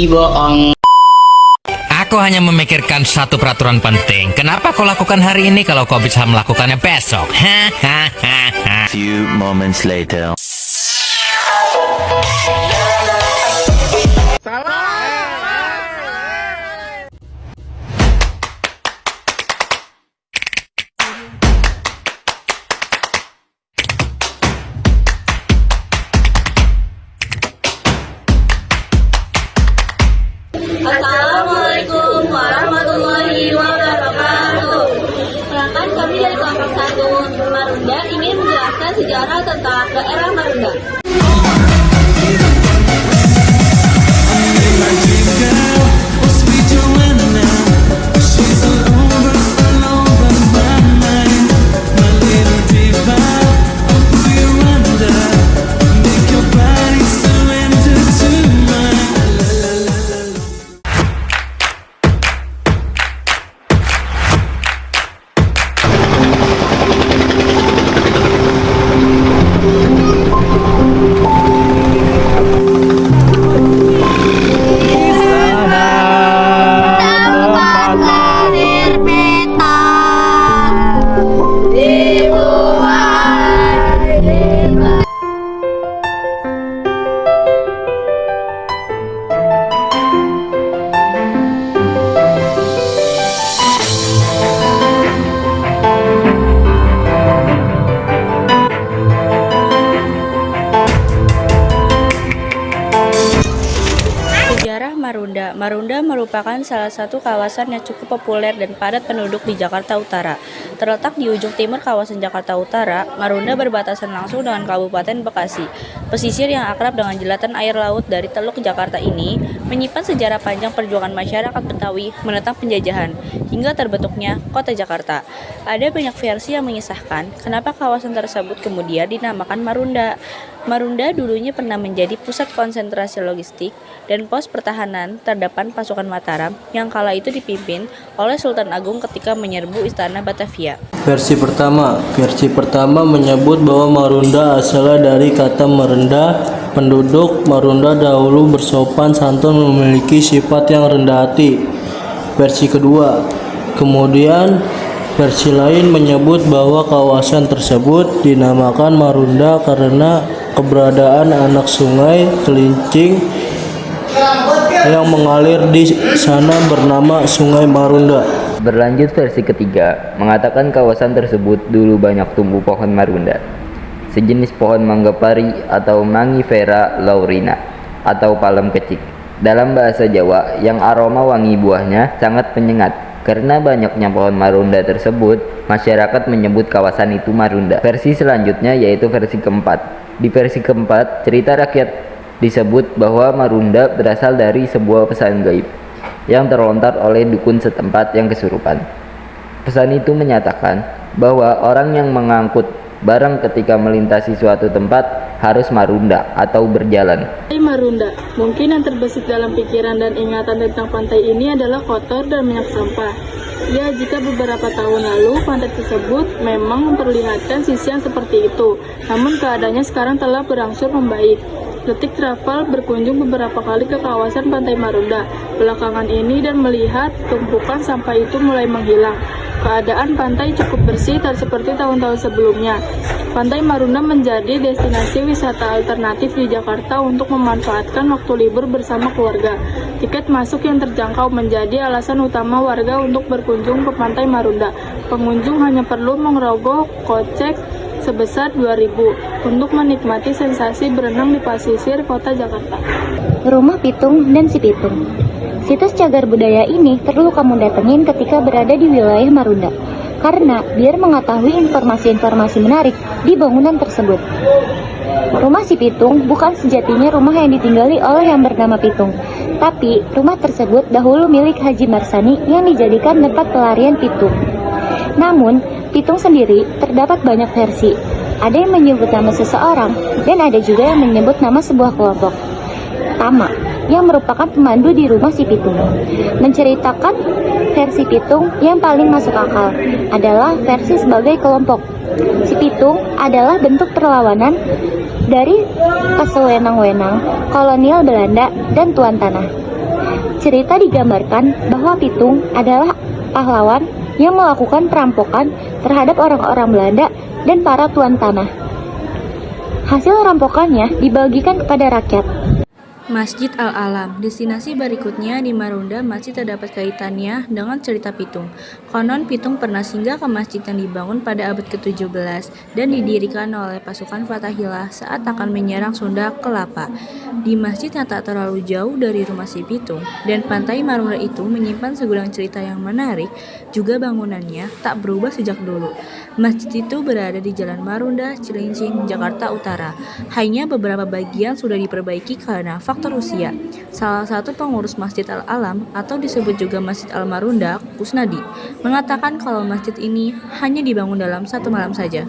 bohong. Aku hanya memikirkan satu peraturan penting. Kenapa kau lakukan hari ini kalau kau bisa melakukannya besok? Few moments later. Assalamualaikum warahmatullahi wabarakatuh. Perkenalkan, kami dari kelompok 1 Marunda ingin menjelaskan sejarah tentang daerah Marunda. Sejarah Marunda. Marunda merupakan salah satu kawasan yang cukup populer dan padat penduduk di Jakarta Utara. Terletak di ujung timur kawasan Jakarta Utara, Marunda berbatasan langsung dengan Kabupaten Bekasi. Pesisir yang akrab dengan jelatan air laut dari Teluk Jakarta ini menyimpan sejarah panjang perjuangan masyarakat Betawi menentang penjajahan hingga terbentuknya Kota Jakarta. Ada banyak versi yang mengisahkan kenapa kawasan tersebut kemudian dinamakan Marunda. Marunda dulunya pernah menjadi pusat konsentrasi logistik dan pos pertahanan terdepan pasukan Mataram yang kala itu dipimpin oleh Sultan Agung ketika menyerbu istana Batavia. Versi pertama menyebut bahwa Marunda asalnya dari kata merendah. Penduduk Marunda dahulu bersopan santun, memiliki sifat yang rendah hati. Versi kedua, kemudian versi lain menyebut bahwa kawasan tersebut dinamakan Marunda karena keberadaan anak sungai Kelincing yang mengalir di sana bernama Sungai Marunda. Berlanjut versi ketiga, mengatakan kawasan tersebut dulu banyak tumbuh pohon marunda, sejenis pohon mangga pari atau Mangifera laurina atau palem kecik. Dalam bahasa Jawa, yang aroma wangi buahnya sangat menyengat. Karena banyaknya pohon marunda tersebut, masyarakat menyebut kawasan itu Marunda. Versi selanjutnya yaitu versi keempat. Di versi keempat, cerita rakyat disebut bahwa Marunda berasal dari sebuah pesan gaib yang terlontar oleh dukun setempat yang kesurupan. Pesan itu menyatakan bahwa orang yang mengangkut barang ketika melintasi suatu tempat harus marunda atau berjalan. Marunda, mungkin yang terbesit dalam pikiran dan ingatan tentang pantai ini adalah kotor dan banyak sampah. Ya, jika beberapa tahun lalu pantai tersebut memang memperlihatkan sisi yang seperti itu, namun keadaannya sekarang telah berangsur membaik. Detik Travel berkunjung beberapa kali ke kawasan Pantai Marunda belakangan ini dan melihat tumpukan sampah itu mulai menghilang. Keadaan pantai cukup bersih tak seperti tahun-tahun sebelumnya. Pantai Marunda menjadi destinasi wisata alternatif di Jakarta untuk memanfaatkan waktu libur bersama keluarga. Tiket masuk yang terjangkau menjadi alasan utama warga untuk berkunjung ke Pantai Marunda. Pengunjung hanya perlu mengerogoh kocek sebesar 2.000 untuk menikmati sensasi berenang di pesisir kota Jakarta. Rumah Pitung dan Si Pitung. Situs cagar budaya ini perlu kamu datengin ketika berada di wilayah Marunda, karena biar mengetahui informasi-informasi menarik di bangunan tersebut. Rumah Si Pitung bukan sejatinya rumah yang ditinggali oleh yang bernama Pitung, tapi rumah tersebut dahulu milik Haji Marsani yang dijadikan tempat pelarian Pitung. Namun, Pitung sendiri terdapat banyak versi. Ada yang menyebut nama seseorang, dan ada juga yang menyebut nama sebuah kelompok. Tama, yang merupakan pemandu di rumah Si Pitung, menceritakan versi Pitung yang paling masuk akal adalah versi sebagai kelompok. Si Pitung adalah bentuk perlawanan dari kesewenang-wenang kolonial Belanda dan tuan tanah. cerita digambarkan bahwa Pitung adalah pahlawan yang melakukan perampokan terhadap orang-orang Belanda dan para tuan tanah. Hasil rampokannya dibagikan kepada rakyat. Masjid Al-Alam, destinasi berikutnya di Marunda masih terdapat kaitannya dengan cerita Pitung. Konon Pitung pernah singgah ke masjid yang dibangun pada abad ke-17 dan didirikan oleh pasukan Fatahillah saat akan menyerang Sunda Kelapa. Di masjid yang tak terlalu jauh dari rumah si Pitung dan pantai Marunda itu menyimpan segudang cerita yang menarik, juga bangunannya tak berubah sejak dulu. Masjid itu berada di Jalan Marunda, Cilincing, Jakarta Utara. Hanya beberapa bagian sudah diperbaiki karena faktor usia. Salah satu pengurus Masjid Al-Alam atau disebut juga Masjid Al-Marunda, Kusnadi, mengatakan kalau masjid ini hanya dibangun dalam 1 malam saja.